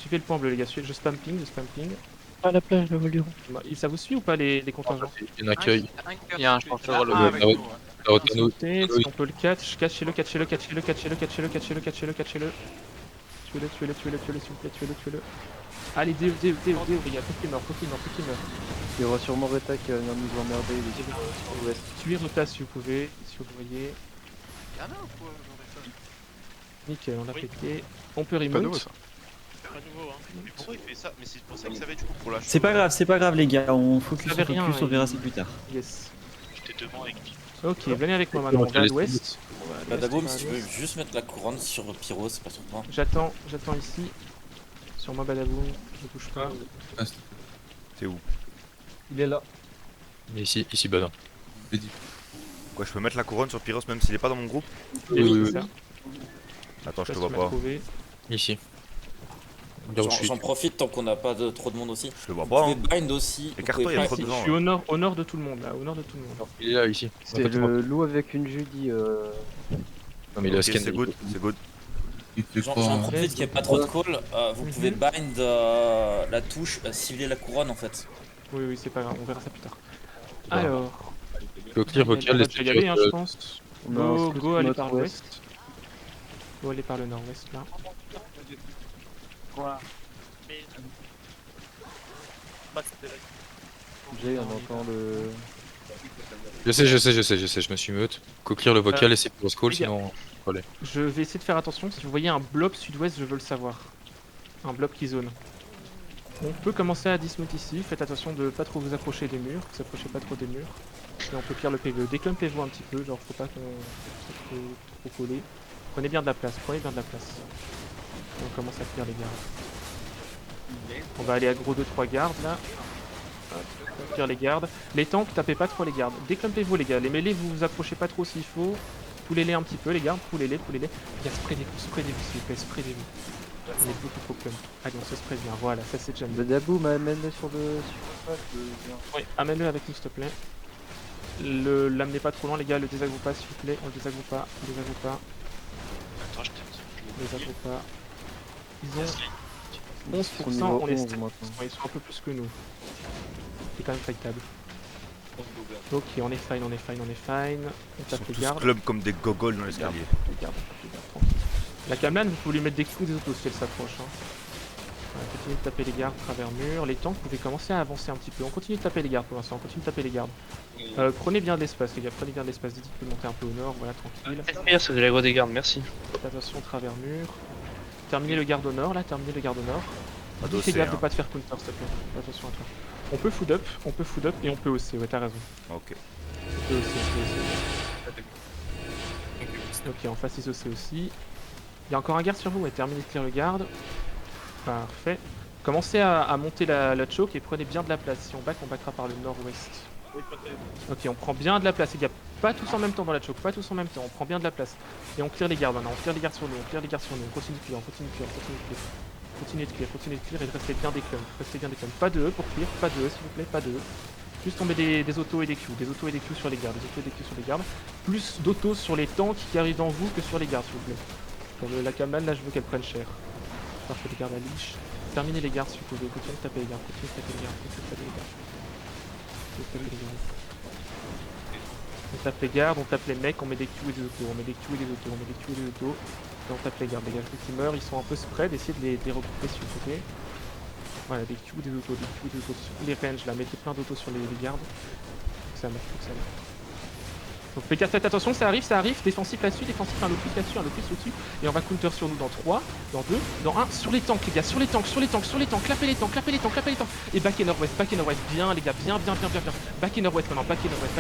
suivez le point bleu les gars, je spam ping, À la plage, le Voldemort. Ça vous suit ou pas les contingents? Il y en a que. Il y a un chanteur le avec nous. Si on peut le catch, catchez-le. Tuez-le s'il vous plaît, tuez-le. Allez, déo, les gars, faut qu'il meurt. Il y aura sûrement Reta qui va venir nous emmerder, il est sur l'ouest. Tuez Rota si vous pouvez, si vous le voyez. Y'en a ou quoi, j'aurais Nickel, on l'a pété. On peut Pas nouveau remount. ça. Pas nouveau, hein. Mais pourquoi il fait ça? Mais c'est pour ça qu'il savait du coup pour la C'est pas grave les gars, on focus, Ça avait rien, on verra ça plus tard. Yes. J'étais devant avec lui. Ok, venez avec moi maintenant, on va à l'ouest. Badaboum, si tu veux juste mettre la couronne sur Pyro, c'est pas sur toi. J'attends ici. Sur moi Badaboum, je bouge pas. T'es où? Il est là. Il est ici bas. Quoi, je peux mettre la couronne sur Pyros même s'il est pas dans mon groupe? Oui. Ça. Attends, je te Tu vois m'as pas. trouvé. Ici. Là où je suis. J'en profite tant qu'on n'a pas trop de monde aussi. Je le vois Vous pas. pouvez Hein. bind aussi. Écarte-toi, il y a Ah, trop si, de je gens. suis au nord de tout le monde là, au nord de tout le monde. Il est là, ici. C'est le loup avec une Judy. Non, mais il a Ok, scan. c'est good, c'est good. J'en profite qu'il n'y ait pas trop de call. Vous pouvez bind la touche, cibler la couronne en fait. Oui, c'est pas grave, on verra ça plus tard. Alors. Faut clear vocal, on va laissez y aller, je pense. On a un scout Go aller par nord-ouest. l'ouest. Go aller par le nord-ouest là. Voilà. Mais. Pas que c'était là. Jay, on entend le. Je sais, je me suis mute. Clear le vocal, laissez pour scroll, les gars. sinon. Allez. Je vais essayer de faire attention, si vous voyez un blob sud-ouest, je veux le savoir. Un blob qui zone. On peut commencer à dismount ici, faites attention de pas trop vous approcher des murs, vous approchez pas trop des murs. Et on peut clear le PVE. Déclumpez-vous un petit peu, genre faut pas qu'on soit trop collé. Prenez bien de la place. On commence à clear les gardes. On va aller aggro 2-3 gardes là. Hop, clear les gardes. Les tanks, tapez pas trop les gardes. Déclumpez-vous les gars. Les mêlés, vous vous approchez pas trop s'il faut. Poulez-les un petit peu les gardes, poulez-les. Les gars, spreadez-vous s'il vous plaît, spreadez-vous. On est beaucoup trop clump. Allez, on se spread bien, voilà, ça c'est déjà mieux. Badaboum, amène-le sur le. Oui, amène-le avec nous s'il te plaît. L'amenez pas trop loin les gars, le désaggro pas s'il vous plaît, on le désaggro pas. Attends, je Désaggro pas. Ils ont 11%, On est niveau on est 11 stable. maintenant. Ils sont un peu plus que nous. C'est quand même fightable. Ok, on est fine. On Ils sont tape les tous gardes. club comme des gogoles dans l'escalier. Les gardes, tranquille. La Kamlan, vous pouvez lui mettre des coups des autos si elle s'approche. Hein. Voilà, continuez de taper les gardes travers mur. Les tanks, vous pouvez commencer à avancer un petit peu. On continue de taper les gardes pour l'instant, prenez bien de l'espace les gars, Didi peut monter un peu au nord, voilà, tranquille. FPS, c'est de l'aggro des gardes, merci. Faites attention travers mur. Terminez le garde au nord là, Pas Dis fais d'OC, gaffe de hein. pas te faire counter s'il te plaît. Fais attention à toi. On peut food up et on peut OC, ouais t'as raison. Ok. On peut OC. Ok, en face ils OC aussi. Il y a encore un garde sur vous, ouais, terminez de clear le garde. Parfait. Commencez à monter la choke et prenez bien de la place. Si on backera par le nord-ouest. Ok, on prend bien de la place les gars. Pas tous en même temps dans la choke, on prend bien de la place. Et on clear les gardes maintenant, on clear les gardes sur nous, on continue de clear. Continuez de clear et restez bien des clumps. Pas de E pour clear, pas de E s'il vous plaît, pas de E. Juste on met des autos et des Q, sur les gardes, Plus d'autos sur les tanks qui arrivent dans vous que sur les gardes s'il vous plaît. Pour la Kamlan là je veux qu'elle prenne cher. Parfait les gardes à leash. Terminez les gardes si vous pouvez, continuez de taper les gardes. On tape les gardes, on tape les mecs, on met des Q et des autos, et on tape les gardes. Les gars, ceux qui meurent, ils sont un peu spread, essayez de les regrouper s'il vous plaît. Voilà, des Q, des autos, les ranges là, mettez plein d'autos sur les gardes. Faut que ça meurt. Donc faites attention, ça arrive, défensif là-dessus, un locus là-dessus, au-dessus, et on va counter sur nous dans 3, dans 2, dans 1, sur les tanks les gars, sur les tanks, clapez les tanks, et back et nord-ouest, bien les gars, bien, back et nord-ouest maintenant, back et nord-ouest,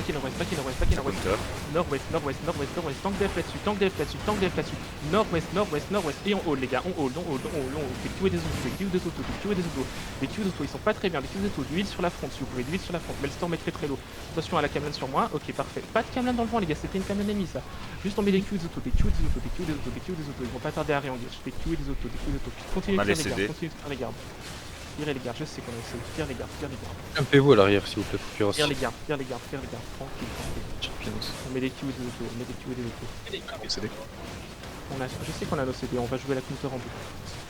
nord-ouest, tank def là-dessus, nord-ouest, et on hold les gars, on hold, des Q et des autos, les Q d'autos, ils sont pas très bien, les Q d'autos, du heal sur la front, si vous pouvez, du heal sur la front, Maelstrom est très low, attention à la Kamlan sur moi, ok parfait, pas de Kamlan dans le vent les gars, c'était une Kamlan ennemie ça, juste on met des Q des autos, ils vont pas tarder à réengage, des Q et des autos, continuez de faire les gardes, tirez les gardes, je sais qu'on a essayé, tire les gardes, Campez-vous à l'arrière s'il vous plaît, Pyros. tire les gardes, tranquille, on met des Q et des autos, Je sais qu'on a nos CD, on va jouer la counter en boucle.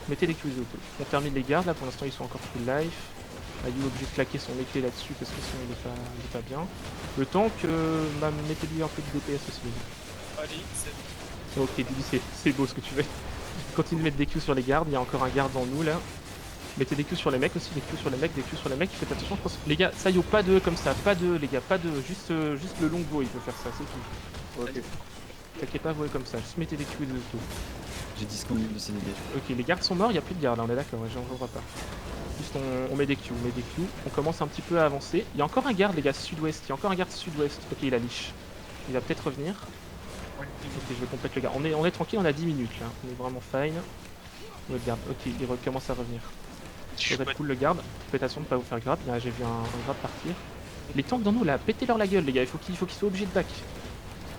Mettez les Q des autos. On termine les gardes, là pour l'instant ils sont encore full life. Ayu est obligé de claquer son épée là-dessus parce que sinon il est pas bien. Le temps que mettez-lui un peu de DPS aussi. Allez, c'est Ok, Didi, c'est beau ce que tu fais. Continue de mettre des Q sur les gardes, il y a encore un garde en nous là. Mettez des Q sur les mecs aussi, des Q sur les mecs, des Q sur les mecs, faites attention, je pense. Les gars, ça y est, pas de comme ça, pas de, les gars, pas de, juste le longbow il peut faire ça, c'est tout. Ok. T'inquiète pas, jouer comme ça, juste mettez des Q et des autos. J'ai 10 secondes de CDD. Ok, les gardes sont morts, il n'y a plus de gardes, on est d'accord, ouais, j'en vois pas. Juste on met des Q, on commence un petit peu à avancer. Il y a encore un garde les gars, sud-ouest, il y a encore un garde sud-ouest. Ok, il a leash. Il va peut-être revenir. Ok, je vais complète le garde. On est tranquille, on a 10 minutes là, on est vraiment fine. Le garde, ok, il recommence à revenir. Ça va être cool le garde, faites attention de ne pas vous faire grab, là j'ai vu un grab partir. Les tanks dans nous là, pétez-leur la gueule les gars, il faut qu'ils soient obligés de back.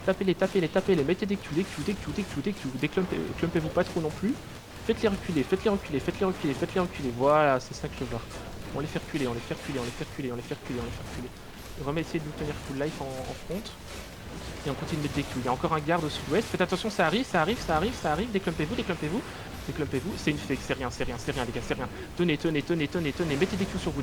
Tapez-les, mettez des Q, déclumpez-vous pas trop non plus. Faites-les reculer, voilà, c'est ça que je veux voir. On les fait reculer. Essayez de nous tenir full life en front. Et on continue de mettre des Q. Il y a encore un garde au sud-ouest, faites attention, ça arrive, déclumpez-vous. C'est une fake, c'est rien les gars, c'est rien. Tenez, mettez des Q sur vous,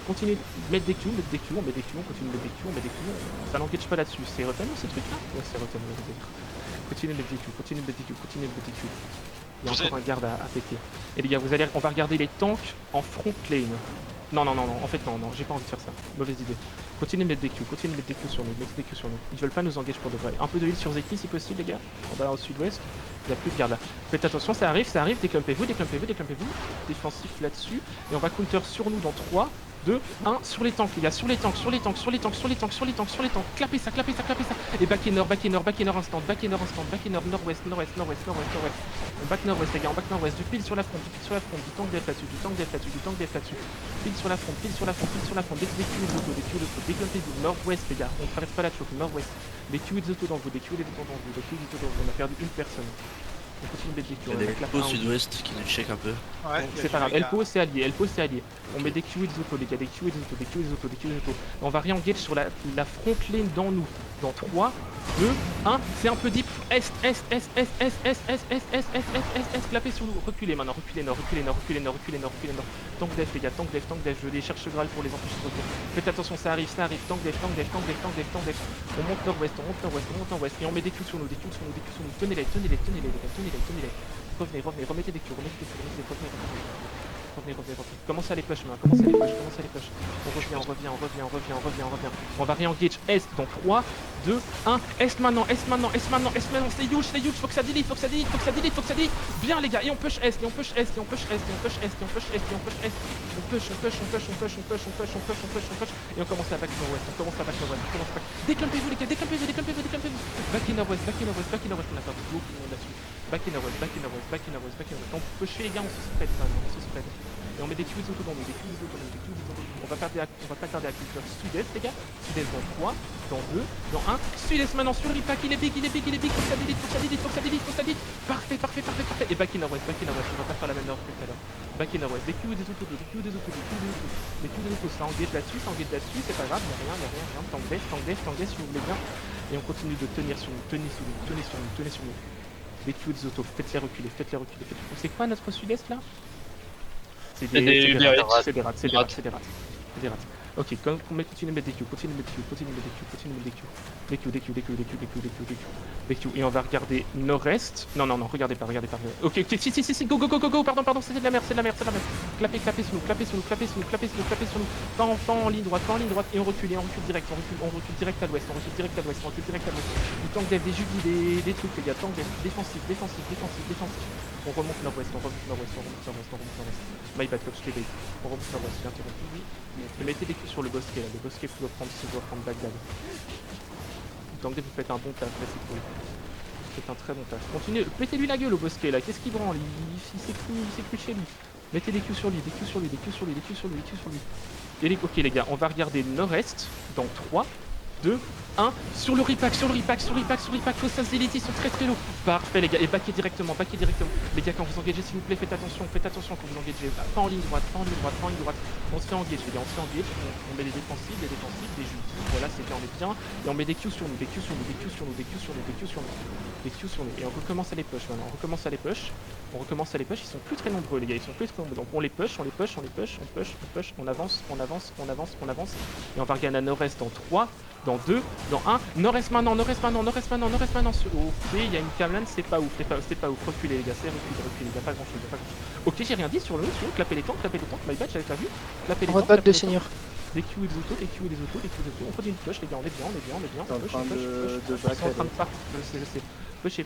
Continuez de mettre des Q, on continue de mettre des Q, Ça n'engage pas là-dessus, c'est Rotten ce truc là? Ouais, c'est Rotten, Continuez de mettre des Q, Il y a encore un garde à péter. Et les gars, on va regarder les tanks en front lane. Non, en fait non, j'ai pas envie de faire ça. Mauvaise idée. Continuez de mettre des Q sur nous, Ils veulent pas nous engager pour de vrai. Un peu de heal sur Zeki si possible les gars. On va au sud-ouest. Il n'y a plus de garde là. Faites attention, ça arrive, déclumpez-vous. Défensif là-dessus. Et on va counter sur nous dans 3, 2, 1, sur les tanks les gars, sur les tanks. Clapez ça. Et back in nord instant, nord-ouest. On back nord-ouest les gars, du pile sur la front, du tank def là-dessus. Pile sur la front, des Q des autos, déclumpez-vous, nord-ouest les gars, on traverse pas la choke, nord-ouest. Des Q des autos dans vous, on a perdu une personne. On continue de mettre des Q, Il y a des au sud-ouest qui nous check un peu. Ouais, c'est pas grave, Elpo c'est allié. On met des Q et des autos les gars, des Q et des autos. On va re-engage sur la front lane dans nous. Dans 3, 2, 1, c'est un peu deep. Est. Clapez sur nous. Reculez maintenant, reculez nord. Tank def les gars, tank def. Je les cherche Graal pour les empêcher de retour. Faites attention, ça arrive. Tank def. On monte nord-ouest. Et on met des Q sur nous. Tenez-les. Revenez, remettez des Q, revenez. Commencez à les push, On revient. On va re-engage Est dans 3, 2, 1. Est maintenant. C'est huge. Faut que ça delete. Bien les gars, et on push Est. On push. On push. Et on commence à back nord-ouest. Déclumpez-vous les gars, Back in nord-ouest. On a perdu beaucoup de monde là-dessus. Back in nord-ouest. On push les gars, on se spread. Et on met des Q des autos dans nous, On va pas tarder à culture sud-est les gars. Sud-est dans 3, dans 2, dans 1. Sud-est maintenant sur l'impact, il est big. Faut que ça delete. Parfait. Et back in nord-ouest. On va pas faire la même erreur que tout à l'heure. Back in nord-ouest. Des Q des autos. Ça engage là-dessus, c'est pas grave, y'a rien. Tank def si vous voulez bien. Et on continue de tenir sur nous, tenez sur nous. Des Q des autos, faites-les reculer. C'est quoi notre sud-est là? C'est des rats. Ok, continue de mettre des Q. Des Q. Et on va regarder nord-est. Non, regardez pas. Ok, si, go, pardon, c'est de la merde. Clapez sur nous. Pas en ligne droite. Et on recule direct. On recule direct à l'ouest. Du tank dev, des jugis, des trucs, les gars. Tank dev, défensif. On remonte nord-ouest. My bad, je t'ai bait. On remonte nord-ouest, j'ai interrompu. Oui. Mettez des coups sur le bosquet là. Le bosquet doit prendre Bagdad. Tant que vous faites un bon taf, là c'est cool. Faites un très bon taf. Continuez, pétez-lui la gueule au bosquet là. Qu'est-ce qu'il branle? Il s'est cru chez lui. Mettez des Q sur lui. Ok les gars, on va regarder nord-est dans 3, 2, 1. Sur le repack, sur le repack, sur le repack, sur le repack. Faux sas d'élite, ils sont très très lourds. Parfait les gars, et backez directement, backez directement. Les gars, quand vous engagez, s'il vous plaît, faites attention quand vous engagez. Pas en ligne droite, pas en ligne droite, pas en ligne droite. On se fait engage, les gars, on se fait engage. On met les défensives, des jus. Voilà, c'est bien, on est bien. Et on met des Q sur nous, des Q sur nous, des Q sur nous, des Q sur nous, des Q sur nous. Des Q sur nous. Et on recommence à les push maintenant. On recommence à les push. On recommence à les push. Ils sont plus très nombreux, les gars. Ils sont plus très nombreux. Donc on les push, on les push, on les push, on push, on push. On avance, on avance, on avance, on avance. Et on va regarder à nord-est dans 3, dans 2, dans 1. Nord-est maintenant, nord-est maintenant, nord-est maintenant, nord-est maintenant. Ok, il y a une camelane, c'est pas ouf, c'est pas ouf. Reculez, les gars, c'est reculez. Il y a pas grand-chose, il y a pas grand-chose. Ok, j'ai rien dit sur le haut, clapez les tanks, my bad, j'avais pas vu. Clapez les tanks. Votre de seigneur. Des Q et des autos, des Q et des autos, des Q et des autos. On continue de push, les gars, on est bien, on est bien, on est bien. T'es en train de Ils sont en train de partir, je sais. Pusher.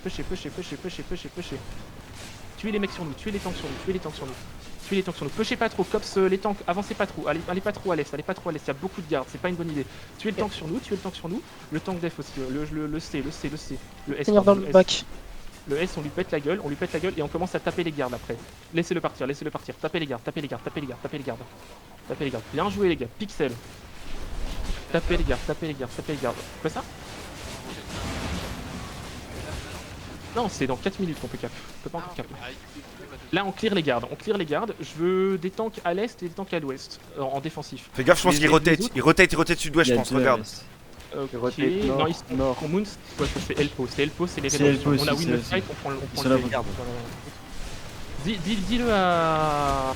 Tuez les mecs sur nous, tuez les tanks sur nous, tuez les tanks sur nous. Pushez pas trop, cops les tanks, avancez pas trop, allez pas trop à l'est, il y a beaucoup de gardes, c'est pas une bonne idée. Tuez le tank sur nous, le tank def aussi, le C, le S. Seigneur dans le back. Le S, on lui pète la gueule et on commence à taper les gardes après. Laissez-le partir, tapez les gardes. Bien joué les gars, pixel. Tapez les gardes. Quoi ça? Non, c'est dans 4 minutes qu'on peut cap. On peut pas encore cap. Là, on clear les gardes. Je veux des tanks à l'est et des tanks à l'ouest, en défensif. Fais gaffe, je pense qu'il rotate sud-ouest, je pense, regarde. Ok, rotate non, ils sont nord. en moon, c'est Elpo, c'est les C'est révolutions. Elpo On a aussi, win le c'est fight, on prend C'est le là, fight. regarde. Dis-le à...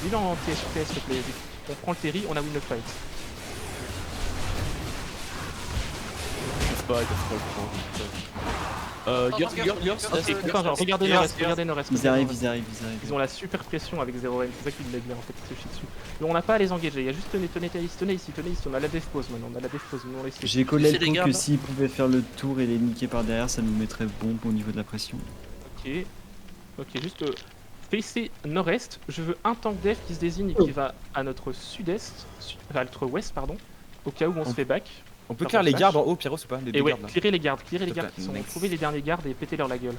Dis-le en TS, s'il te plaît. On prend le Terry, on a win le fight. Regardez Nord-Est. Ils arrivent. Ils ont la super pression avec 0N, c'est ça qui me met bien en fait, ils se chient dessus. Mais on n'a pas à les engager, il y a juste tenez ici, on a la def pause maintenant, on laisse. J'ai collé Laissez les le coup gardes. que s'ils pouvaient faire le tour et les niquer par derrière, ça nous mettrait bon au niveau de la pression. Ok, juste facez nord-est, je veux un tank def qui se désigne et qui va à notre sud-est, à notre ouest pardon, au cas où on se fait back. On peut clear les gardes en haut, Pyros, ou pas? Les Et deux ouais, gardes, là. clearez les gardes qui sont... Next. Trouvez les derniers gardes et pétez-leur la gueule.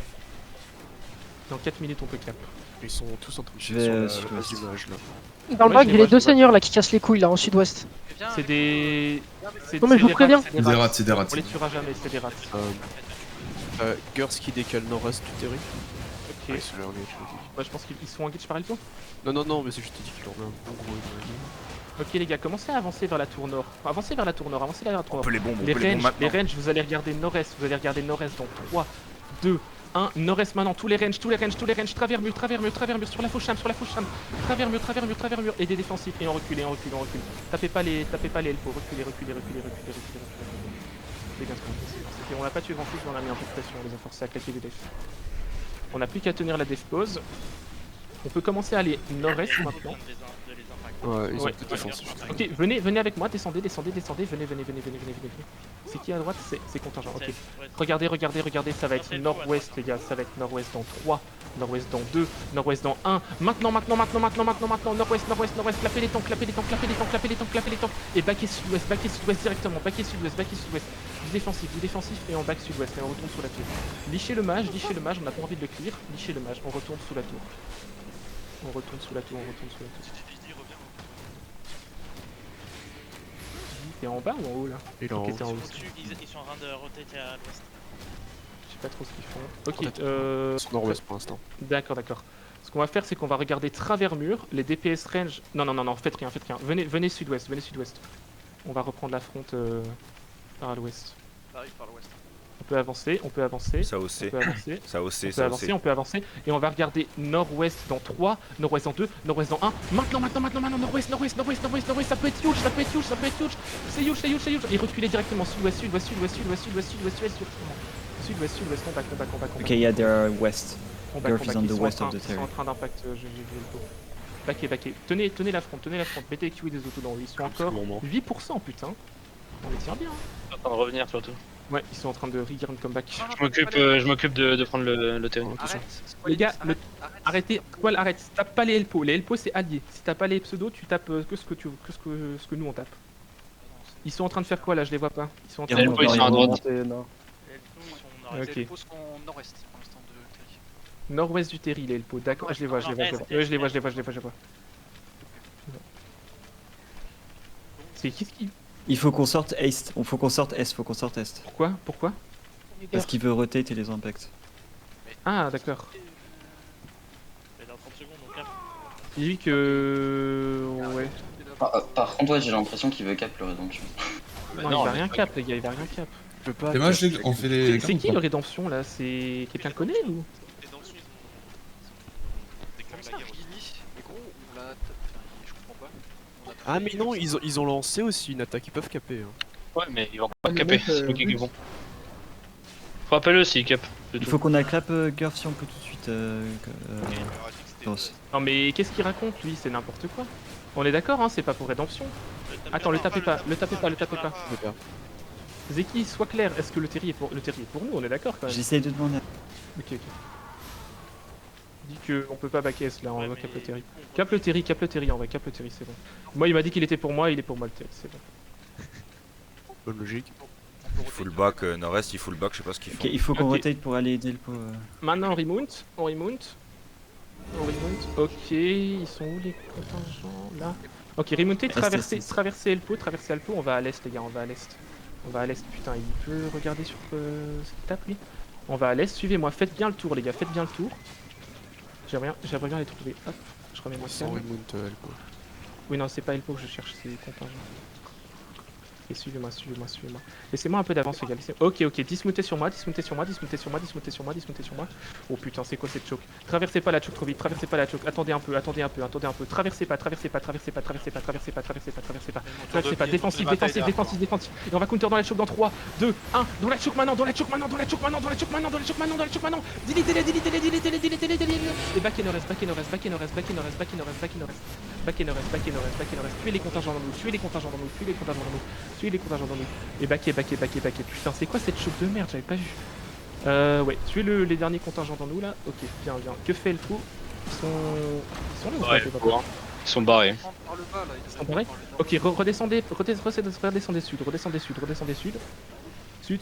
Dans 4 minutes on peut cap. Ils sont tous en train de Je vais sur la sud-ouest. image là. Dans le Ouais, back, je j'ai les les deux vois. seigneurs là qui cassent les couilles là en sud-ouest. C'est des... Non, mais je vous préviens. C'est des rats. On les tuera jamais, c'est des rats. Gurs qui décale nord-est du terrain. Ok. Ouais, c'est leur engage, je dis. Moi je pense qu'ils sont engagés par Elpo. Non, mais c'est juste dit qu'il en met un bon gros engage. Ok les gars, commencez à avancer vers la tour nord. Avancez vers la tour nord. On peut les bombes, Les ranges, maintenant. vous allez regarder nord-est. Dans 3, 2, 1. Nord-est maintenant, tous les ranges. Travers mur, sur la fauche cham. Travers mur. Et des défensifs. Et on recule. Tapez pas les Elpo. Reculez. C'est bien ce qu'on fait. On l'a pas tué grand chose, mais on a mis un peu de pression. On les a forcés à claquer des defs. On n'a plus qu'à tenir la def pause. On peut commencer à aller nord-est maintenant. Ouais, ils ont Ouais. toute défense. Ok, venez avec moi, descendez, venez. C'est qui à droite? C'est contingent, ok. Regardez, ça va être nord-ouest les gars, ça va être nord-ouest dans 3, nord-ouest dans 2, nord-ouest dans 1. Maintenant, nord-ouest, clapez les tanks. Et backez sud-ouest directement, backez sud-ouest. Du défensif, et on back sud-ouest, et on retourne sous la tour. Lichez le mage, on n'a pas envie de le clear, lichez le mage, on retourne sous la tour. T'es en bas ou en haut là? Il est en Ok, haut. t'es en haut. Ils sont en train de roter à l'ouest. Je sais pas trop ce qu'ils font. Ok, Ils sont nord-ouest pour l'instant. d'accord. Ce qu'on va faire, c'est qu'on va regarder travers mur, les DPS range. Non, faites rien. Venez sud-ouest. On va reprendre la fronte par l'ouest. Ça arrive par l'ouest. On peut avancer. Ça aussi. On peut avancer. Et on va regarder nord-ouest dans 3, nord-ouest dans 2, nord-ouest dans 1. Maintenant, nord-ouest. Ça peut être huge. C'est huge. Et reculez directement. Sud-ouest. On back. Okay, yeah, they are west. On Gurf is on the west of the Ils sont terrain. en train d'impact, j'ai vu le tour. Backez. Tenez la fronte. Mettez les Q et des autos dans eux. Ils sont encore 8%, putain. On les tient bien. En train de revenir surtout. Ouais, ils sont en train de regear une comeback. Je m'occupe de prendre le terrain. Les gars, arrêtez. Squall, arrête. Tape pas les Elpo. Les Elpo, c'est allié. Si t'as pas les pseudos, tu tapes que ce que nous on tape. Ils sont en train de faire quoi là? Je les vois pas. Ils sont en train Les Elpo, ils sont à droite. Ok. Les Elpo sont nord-est pour l'instant de Terry. Nord-ouest du Terry, les Elpo. D'accord, je les vois. Je les vois. C'est qu'est-ce qui... Il faut qu'on sorte Est. Faut qu'on sorte Est. Faut qu'on sorte Est. Pourquoi? Pourquoi? Parce qu'il veut rotate et les impacts. Ah, d'accord. Mais dans 30 secondes, donc cap. Il dit que... Ouais. Par contre, ouais, j'ai l'impression qu'il veut cap le Redemption. Non, il va rien cap, les gars, il va rien cap. Je peux pas. C'est moche, on fait les. C'est qui le Rédemption, là? C'est... Quelqu'un le connaît, ou? Rédemption, ils ont Comment déclaré ça, la guerre. Virginie? Mais gros, on l'a. Enfin, je comprends pas. On a Ah mais non, ils ont lancé aussi une attaque, ils peuvent caper. Hein. Ouais, mais ils vont pas caper. C'est nous qui vont. Faut appeler-le s'il cap. Il faut qu'on acclape Gurf si on peut tout de suite. Gross. Non, mais qu'est-ce qu'il raconte, lui? C'est n'importe quoi. On est d'accord, hein, c'est pas pour Rédemption. Attends, le tapez pas, le tapez pas, le tapez pas. Je vais faire. Zeki, sois clair, est-ce que le Terry est pour nous? On est d'accord quand même. J'essaye de demander. Ok, ok. Il dit qu'on peut pas back S là, on va cap le Terry. Cap le Terry, en vrai, cap le Terry, c'est bon. Moi, il m'a dit qu'il était pour moi, il est pour moi le Terry, c'est bon. Bonne logique. Il full back nord-est, il full back, je sais pas ce qu'ils font. Ok, il faut qu'on Ok. rotate pour aller aider le pot. Maintenant, on remonte, on remonte. On remonte, ok, ils sont où les contingents là? Ok, remonter, traverser Elpo, on va à l'est les gars, on va à l'est. On va à l'est, putain, il peut regarder sur ce qu'il tape lui. On va à l'est, suivez-moi, faites bien le tour les gars, faites bien le tour. J'aimerais bien les trouver, hop, je remets mon Sans calme. remonte Elpo. Oui non, c'est pas Elpo que je cherche, c'est contingent. Et suivez-moi. Laissez-moi un peu d'avance les gars, Ok, dismoutez sur moi. Oh putain, c'est quoi cette choke? Traversez pas la choke trop vite, attendez un peu. Traversez pas. Défensif. Et on va counter dans la choke dans 3, 2, 1, dans la choke maintenant. Delete-les. Et back and rest. Tuez les contingents dans nous. Et backé. Putain, c'est quoi cette choke de merde? J'avais pas vu. Ouais, tuez les derniers contingents dans nous là. Ok, bien. Que fait le coup? Ils sont là ou Ouais, pas? ils sont barrés. Par le bas là, ils sont barrés. Ok, redescendez sud. Sud.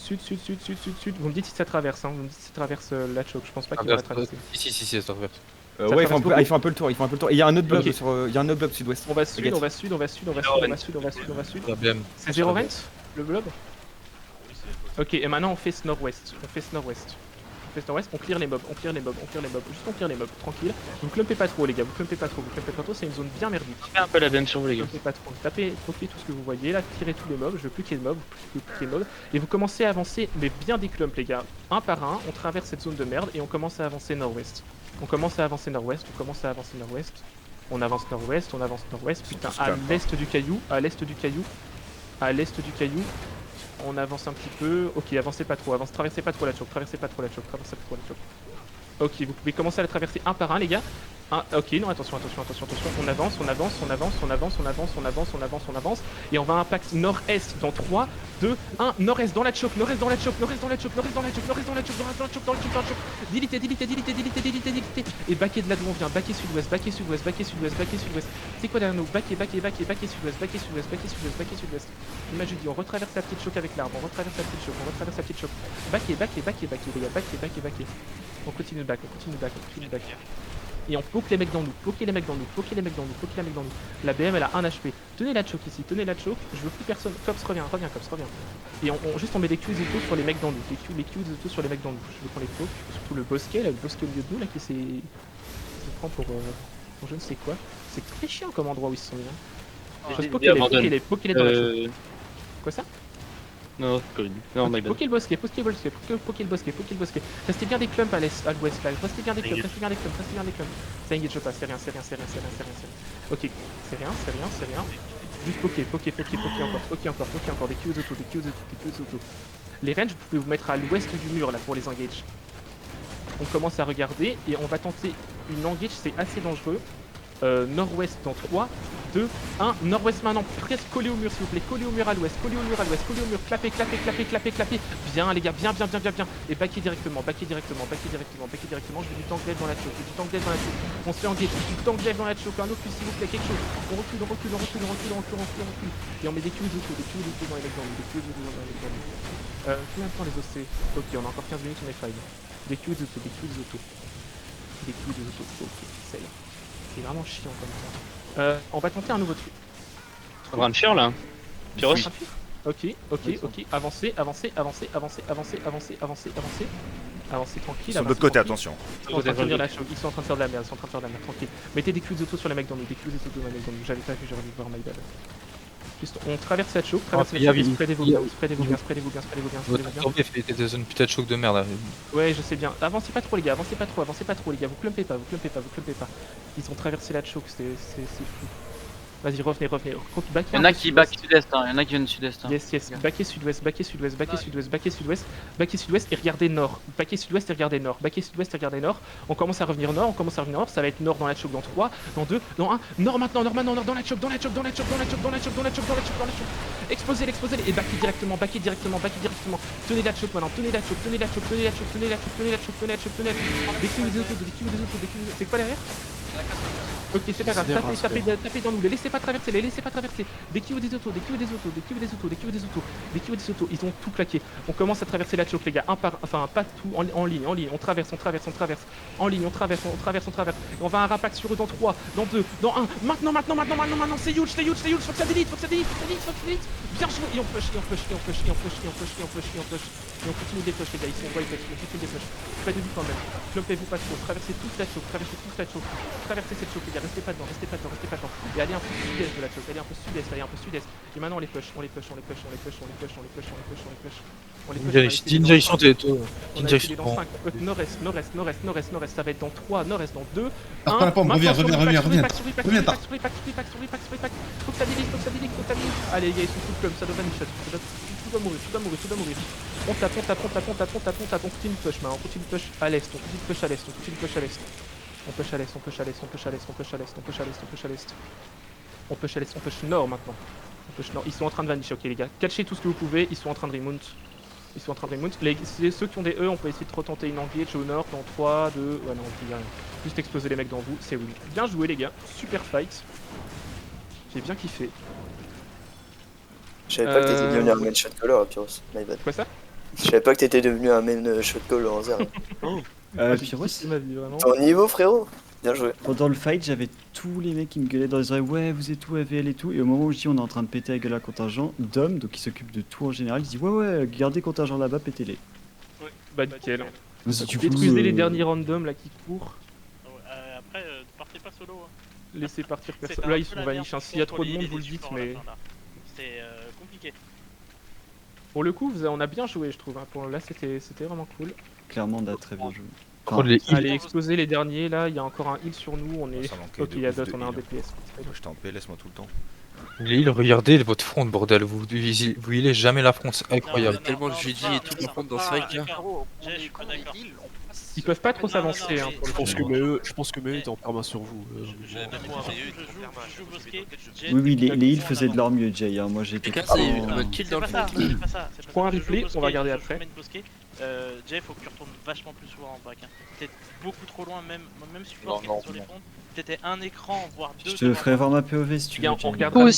Vous me dites si ça traverse, hein. La choke. Je pense pas qu'il va la traverser. Si, ça traverse. Ouais, il faut un peu le tour, Il y a un autre bloc Ok. il y a un autre bloc sud-ouest. On va sud. C'est 0 vent le blob? Ok, et maintenant on fait nord-ouest. On clear les mobs. Juste on clear les mobs, tranquille. Vous clumpez pas trop les gars, c'est une zone bien merdique. Fais un peu la BM sur vous les gars. Clumpez pas trop, tapez tout ce que vous voyez, là, tirez tous les mobs, je veux plus qu'il y ait de mobs, et vous commencez à avancer, mais bien des clumps les gars. Un par un, on traverse cette zone de merde et on commence à avancer nord-ouest. On avance nord-ouest, putain, à l'est du caillou, on avance un petit peu, ok, avancez pas trop, traversez pas trop la choke. Ok, vous pouvez commencer à la traverser un par un les gars. Ok, non, attention, on avance, et on va impact nord-est dans 3, 2, 1, nord-est dans la choke, delete, et backer de là d'où on vient, backer sud-ouest, c'est quoi derrière nous, backer sud-ouest, imagine, on retraverse la petite choke avec l'arbre, backer, les gars, backer, on continue de back. Et on poke les mecs dans nous, La BM elle a 1 HP. Tenez la choke ici, je veux plus personne. Cops reviens. Et on met des Qs et tout sur les mecs dans nous. Les Qs et tout sur les mecs dans nous. Je veux qu'on les poke. Surtout le bosquet au milieu de nous là qui se prend pour je ne sais quoi. C'est très chiant comme endroit où ils se sont mis. Juste poker les dans la choke. Quoi ça? Non, my bad. Poké le bosquet. Restez bien des clumps à l'ouest là. Restez bien des clumps. Ça engage pas, c'est rien. Ok, c'est rien. Juste poké encore. Des Qs auto. Les ranges, vous pouvez vous mettre à l'ouest du mur là pour les engage. On commence à regarder et on va tenter une engage, c'est assez dangereux. Nord-ouest dans 3, 2, 1, nord-ouest maintenant, presque collé au mur s'il vous plaît, collé au mur à l'ouest, clapez, bien les gars, bien, et backer directement, je veux du tank glaive dans la choke, on se fait engager, du tank glaive dans la choke, un autre s'il vous plaît, quelque chose, on recule, et on met des Qs auto dans les mecs dans nous, combien de temps les OC? Ok, on a encore 15 minutes, on est fine, des Qs auto, ok, c'est là. C'est vraiment chiant comme ça. On va tenter un nouveau truc. On va me faire là. Pyros. Ok, avancez, avancez, avancez, avancez, avancez, avancez, avancez, avancez. Avancez tranquille. Ils sont de l'autre côté, attention. Ils sont en train de tenir la choc, ils sont en train de faire de la merde, tranquille. Mettez des Q des autos sur les mecs dans nous, des Q des autos dans les mecs dans nous. J'avais pas vu, j'aurais dû voir my bad. Juste, on traverse la choc, spreadez-vous bien, spreadez-vous bien. T'es dans une putain de choc de merde. Ouais, je sais bien. Avancez pas trop les gars, avancez pas trop les gars. Vous clumpez pas. Ils ont traversé la choc, c'est fou. Vas-y, revenez. Il y en a qui back sud-est, il y en a qui viennent sud-est. Yes. Backez sud-ouest, et regardez nord. Backez sud-ouest et regardez nord. On commence à revenir nord, ça va être nord dans la choc dans 3, dans 2, dans 1. Nord maintenant, dans la choc. Explosez et backez directement. Tenez la choc maintenant, tenez la choc. Des Q des autos. C'est quoi derrière? Ok, c'est pas grave, tapez dans nous, les laissez pas traverser. Des Q des autos. Ils ont tout claqué. On commence à traverser la choc, les gars, pas tout, en ligne. On traverse. En ligne, on traverse. Et on va un rapac sur eux dans 3, dans 2, dans 1. Maintenant. C'est huge. Faut que ça délite. Bien joué. Et on push. Et on continue des push, les gars. Ils sont white, on continue des push. Pas de vie quand même. Clumpez-vous pas trop. Traversez toute la choc. Traversez cette choc, les gars. Restez pas dedans. Et allez un peu sud-est de la choc. Allez un peu sud-est. Et maintenant on les push. Direction t'es tout. On a essayé dans 5. Nord-est. Ça va être dans 3. Nord-est dans 2. 1. Reviens. Sur Faut que ça délite. Allez les gars, ils sont full club. Ça doit vanish. Tout doit mourir. On tape. On continue de push maintenant. On continue de push à l'est. On push à l'est. On push nord maintenant. Ils sont en train de vanish, ok les gars. Catchez tout ce que vous pouvez, ils sont en train de remount. Ceux qui ont des E, on peut essayer de retenter une engage au nord dans 3, 2... Ouais non, il y a rien. Juste exploser les mecs dans vous, c'est win. Bien joué les gars, super fight. J'ai bien kiffé. Je savais pas que t'étais devenu un main shot caller, Pyros. My bad. Quoi ça? Je savais pas que t'étais devenu un main shot caller en zéro. Pyros, c'est ma vie vraiment. Ton niveau, frérot. Bien joué. Pendant le fight, j'avais tous les mecs qui me gueulaient dans les oreilles. Ouais, vous êtes où, AVL et tout. Et au moment où je dis on est en train de péter la gueule à contingent, Dom, donc qui s'occupe de tout en général, il dit ouais, gardez contingent là-bas, pétez-les. Ouais, bah nickel. Si Détruisez les derniers randoms là qui courent. Après, partez pas solo. Laissez partir personne. Là ils sont vanish. S'il y a trop de monde, vous le dites, mais. C'est compliqué. Pour le coup, on a bien joué, je trouve. Là, c'était vraiment cool. Clairement, on a très bien joué. Allez, exploser les derniers, là, il y a encore un heal sur nous, on est... Ok, il y a d'autres, on a un DPS. J'étais en PLS moi tout le temps. Les heals, regardez votre front, bordel, vous healez jamais la front, c'est incroyable. Tellement de GG et tout le monde dans ce fight là. Ils peuvent pas trop s'avancer, hein, pour le Je pense que Méu est en perma sur vous. Oui, les heals faisaient de leur mieux, Jay, moi j'étais... kill dans le fond. Point replay, on va regarder après. Jay, faut que tu retournes vachement plus souvent en back. T'es beaucoup trop loin, même support qui est sur les fonds. T'étais un écran, voire deux. Je te ferai voir ma POV si tu veux. On regardera